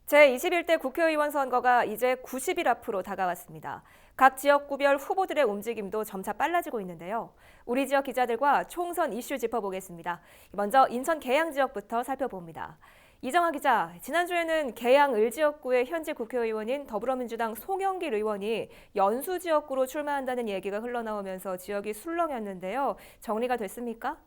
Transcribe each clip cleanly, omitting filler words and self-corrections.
제21대 국회의원 선거가 이제 90일 앞으로 다가왔습니다. 각 지역구별 후보들의 움직임도 점차 빨라지고 있는데요. 우리 지역 기자들과 총선 이슈 짚어보겠습니다. 먼저 인천 계양 지역부터 살펴봅니다. 이정아 기자, 지난주에는 계양 을지역구의 현직 국회의원인 더불어민주당 송영길 의원이 연수 지역구로 출마한다는 얘기가 흘러나오면서 지역이 술렁였는데요. 정리가 됐습니까?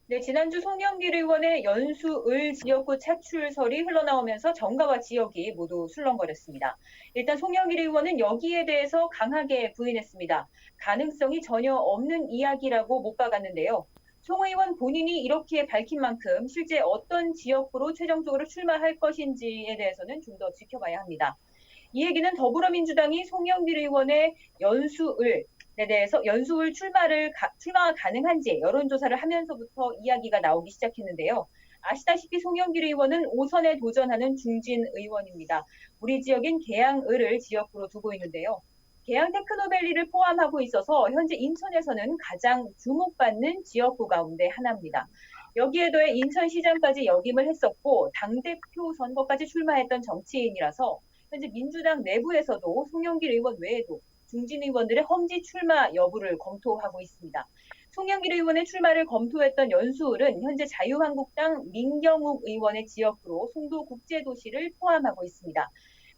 네, 지난주 송영길 의원의 연수을 지역구 차출설이 흘러나오면서 정가와 지역이 모두 술렁거렸습니다. 일단 송영길 의원은 여기에 대해서 강하게 부인했습니다. 가능성이 전혀 없는 이야기라고 못 박았는데요. 송 의원 본인이 이렇게 밝힌 만큼 실제 어떤 지역구로 최종적으로 출마할 것인지에 대해서는 좀 더 지켜봐야 합니다. 이 얘기는 더불어민주당이 송영길 의원의 연수을 대해서 연수울 출마가 가능한지 여론조사를 하면서부터 이야기가 나오기 시작했는데요. 아시다시피 송영길 의원은 5선에 도전하는 중진 의원입니다. 우리 지역인 계양을을 지역구로 두고 있는데요. 계양 테크노밸리를 포함하고 있어서 현재 인천에서는 가장 주목받는 지역구 가운데 하나입니다. 여기에 더해 인천시장까지 역임을 했었고 당대표 선거까지 출마했던 정치인이라서 현재 민주당 내부에서도 송영길 의원 외에도 중진 의원들의 험지 출마 여부를 검토하고 있습니다. 송영길 의원의 출마를 검토했던 연수을은 현재 자유한국당 민경욱 의원의 지역구로 송도국제도시를 포함하고 있습니다.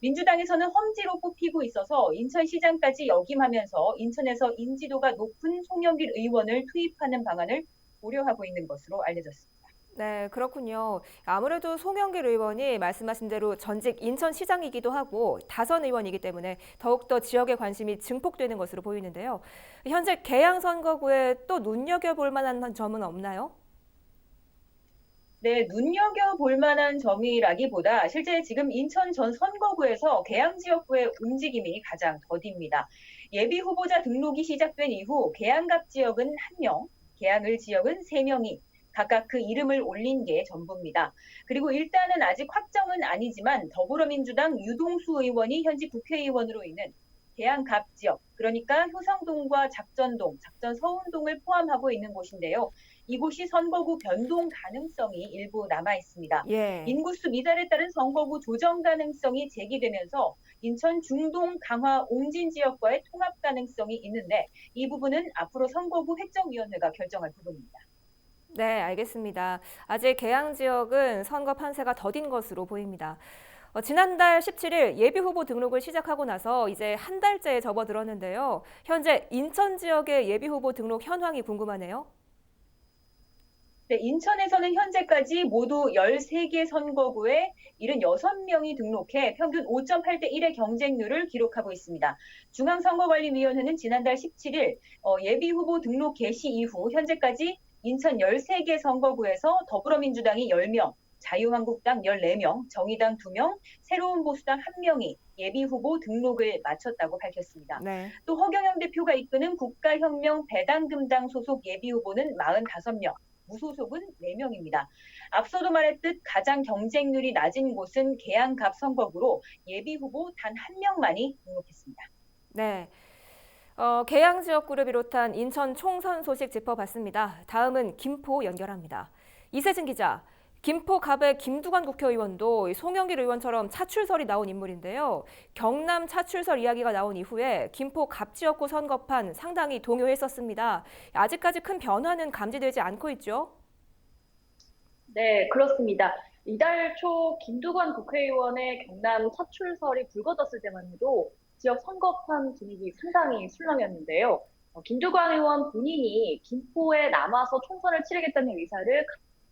민주당에서는 험지로 꼽히고 있어서 인천시장까지 역임하면서 인천에서 인지도가 높은 송영길 의원을 투입하는 방안을 고려하고 있는 것으로 알려졌습니다. 네, 그렇군요. 아무래도 송영길 의원이 말씀하신 대로 전직 인천시장이기도 하고 다선 의원이기 때문에 더욱더 지역의 관심이 증폭되는 것으로 보이는데요. 현재 계양 선거구에 또 눈여겨볼 만한 점은 없나요? 네, 눈여겨볼 만한 점이라기보다 실제 지금 인천 전 선거구에서 계양 지역구의 움직임이 가장 더딥니다. 예비 후보자 등록이 시작된 이후 계양갑 지역은 1명, 계양을 지역은 3명이 각각 그 이름을 올린 게 전부입니다. 그리고 일단은 아직 확정은 아니지만 더불어민주당 유동수 의원이 현직 국회의원으로 있는 계양갑 지역, 그러니까 효성동과 작전동, 작전서운동을 포함하고 있는 곳인데요. 이곳이 선거구 변동 가능성이 일부 남아 있습니다. 예. 인구수 미달에 따른 선거구 조정 가능성이 제기되면서 인천 중동 강화 옹진 지역과의 통합 가능성이 있는데 이 부분은 앞으로 선거구 획정위원회가 결정할 부분입니다. 네, 알겠습니다. 아직 계양 지역은 선거 판세가 더딘 것으로 보입니다. 지난달 17일 예비 후보 등록을 시작하고 나서 이제 한 달째에 접어들었는데요. 현재 인천 지역의 예비 후보 등록 현황이 궁금하네요. 네, 인천에서는 현재까지 모두 13개 선거구에 76명이 등록해 평균 5.8대 1의 경쟁률을 기록하고 있습니다. 중앙선거관리위원회는 지난달 17일 예비 후보 등록 개시 이후 현재까지 인천 13개 선거구에서 더불어민주당이 10명, 자유한국당 14명, 정의당 2명, 새로운 보수당 1명이 예비 후보 등록을 마쳤다고 밝혔습니다. 네. 또 허경영 대표가 이끄는 국가혁명 배당금당 소속 예비 후보는 45명, 무소속은 4명입니다. 앞서도 말했듯 가장 경쟁률이 낮은 곳은 계양갑 선거구로 예비 후보 단 1명만이 등록했습니다. 네. 계양 지역구를 비롯한 인천 총선 소식 짚어봤습니다. 다음은 김포 연결합니다. 이세진 기자, 김포 갑의 김두관 국회의원도 송영길 의원처럼 차출설이 나온 인물인데요. 경남 차출설 이야기가 나온 이후에 김포 갑 지역구 선거판 상당히 동요했었습니다. 아직까지 큰 변화는 감지되지 않고 있죠? 네, 그렇습니다. 이달 초 김두관 국회의원의 경남 차출설이 불거졌을 때만 해도 지역 선거판 분위기 상당히 술렁였는데요. 김두관 의원 본인이 김포에 남아서 총선을 치르겠다는 의사를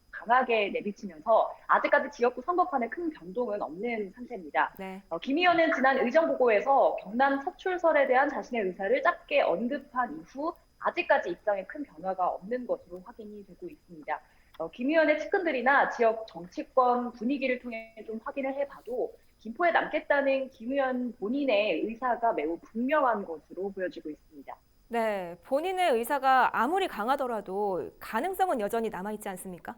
강하게 내비치면서 아직까지 지역구 선거판에 큰 변동은 없는 상태입니다. 네. 김 의원은 지난 의정보고에서 경남 차출설에 대한 자신의 의사를 짧게 언급한 이후 아직까지 입장에 큰 변화가 없는 것으로 확인이 되고 있습니다. 김 의원의 측근들이나 지역 정치권 분위기를 통해 좀 확인을 해봐도 김포에 남겠다는 김 의원 본인의 의사가 매우 분명한 것으로 보여지고 있습니다. 네, 본인의 의사가 아무리 강하더라도 가능성은 여전히 남아있지 않습니까?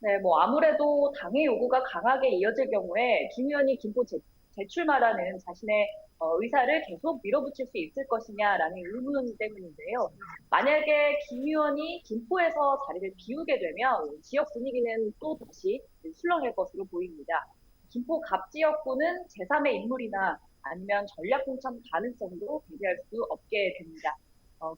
네, 뭐 아무래도 당의 요구가 강하게 이어질 경우에 김 의원이 김포 재출마라는 자신의 의사를 계속 밀어붙일 수 있을 것이냐라는 의문 때문인데요. 만약에 김 의원이 김포에서 자리를 비우게 되면 지역 분위기는 또 다시 술렁일 것으로 보입니다. 김포 갑 지역구는 제3의 인물이나 아니면 전략 공천 가능성도 배제할 수 없게 됩니다.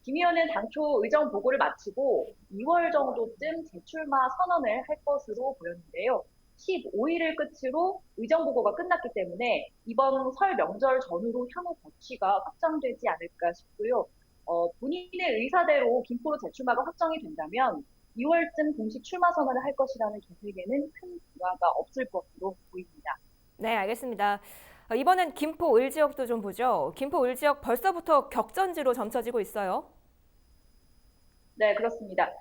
김 의원은 당초 의정 보고를 마치고 2월 정도쯤 재출마 선언을 할 것으로 보였는데요. 15일을 끝으로 의정 보고가 끝났기 때문에 이번 설 명절 전후로 향후 거취가 확정되지 않을까 싶고요. 본인의 의사대로 김포로 재출마가 확정이 된다면 2월쯤 공식 출마 선언을 할 것이라는 계획에는 큰 변화가 없을 것으로 보입니다. 네, 알겠습니다. 이번엔 김포 을 지역도 좀 보죠. 김포 을 지역 벌써부터 격전지로 점쳐지고 있어요. 네, 그렇습니다.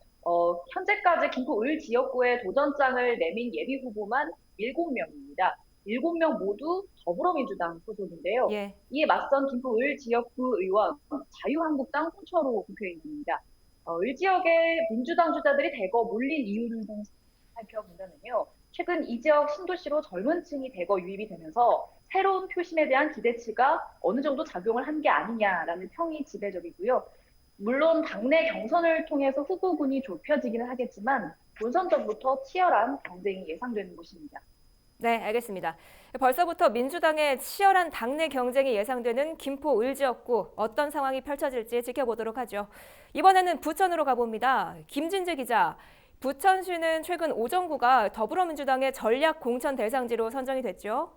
현재까지 김포 을 지역구에 도전장을 내민 예비 후보만 7명입니다. 7명 모두 더불어민주당 소속인데요. 예. 이에 맞선 김포 을 지역구 의원 자유한국당 홍철호 국회의원입니다. 을 지역에 민주당 주자들이 대거 몰린 이유를 좀 살펴본다면요. 최근 이 지역 신도시로 젊은 층이 대거 유입이 되면서 새로운 표심에 대한 기대치가 어느 정도 작용을 한 게 아니냐라는 평이 지배적이고요. 물론 당내 경선을 통해서 후보군이 좁혀지기는 하겠지만 본선전부터 치열한 경쟁이 예상되는 곳입니다. 네, 알겠습니다. 벌써부터 민주당의 치열한 당내 경쟁이 예상되는 김포 을 지역구 어떤 상황이 펼쳐질지 지켜보도록 하죠. 이번에는 부천으로 가봅니다. 김진재 기자. 부천시는 최근 오정구가 더불어민주당의 전략 공천 대상지로 선정이 됐죠.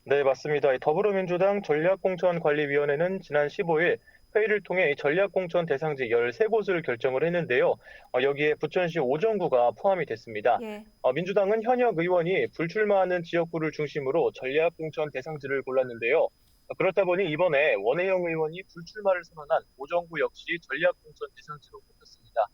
네, 맞습니다. 이 더불어민주당 전략공천관리위원회는 지난 15일 회의를 통해 이 전략공천 대상지 13곳을 결정을 했는데요. 여기에 부천시 오정구가 포함이 됐습니다. 예. 민주당은 현역 의원이 불출마하는 지역구를 중심으로 전략공천 대상지를 골랐는데요. 그렇다 보니 이번에 원혜영 의원이 불출마를 선언한 오정구 역시 전략공천 대상지로 뽑혔습니다.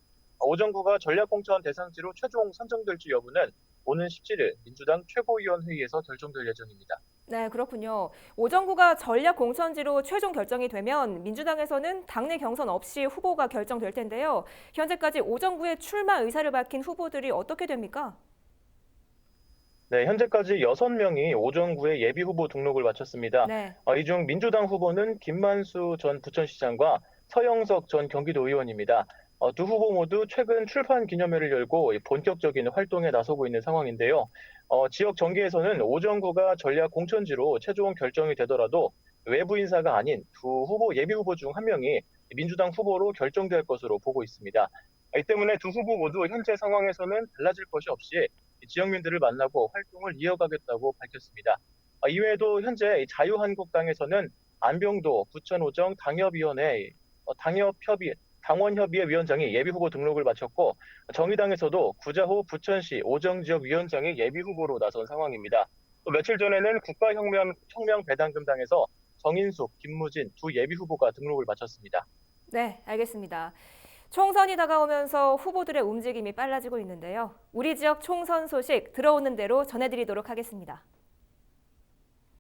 오정구가 전략공천 대상지로 최종 선정될지 여부는 오는 17일 민주당 최고위원회의에서 결정될 예정입니다. 네, 그렇군요. 오정구가 전략 공천지로 최종 결정이 되면 민주당에서는 당내 경선 없이 후보가 결정될 텐데요. 현재까지 오정구의 출마 의사를 밝힌 후보들이 어떻게 됩니까? 네, 현재까지 6명이 오정구의 예비 후보 등록을 마쳤습니다. 네. 이 중 민주당 후보는 김만수 전 부천시장과 서영석 전 경기도 의원입니다. 두 후보 모두 최근 출판 기념회를 열고 본격적인 활동에 나서고 있는 상황인데요. 지역 정계에서는 오정구가 전략 공천지로 최종 결정이 되더라도 외부 인사가 아닌 두 후보 예비 후보 중 한 명이 민주당 후보로 결정될 것으로 보고 있습니다. 이 때문에 두 후보 모두 현재 상황에서는 달라질 것이 없이 지역민들을 만나고 활동을 이어가겠다고 밝혔습니다. 이외에도 현재 자유한국당에서는 안병도 부천오정 당협위원회 당원협의회 위원장이 예비 후보 등록을 마쳤고 정의당에서도 구자호 부천시 오정지역 위원장이 예비 후보로 나선 상황입니다. 또 며칠 전에는 국가혁명배당금당에서 정인숙, 김무진 두 예비 후보가 등록을 마쳤습니다. 네, 알겠습니다. 총선이 다가오면서 후보들의 움직임이 빨라지고 있는데요. 우리 지역 총선 소식 들어오는 대로 전해드리도록 하겠습니다.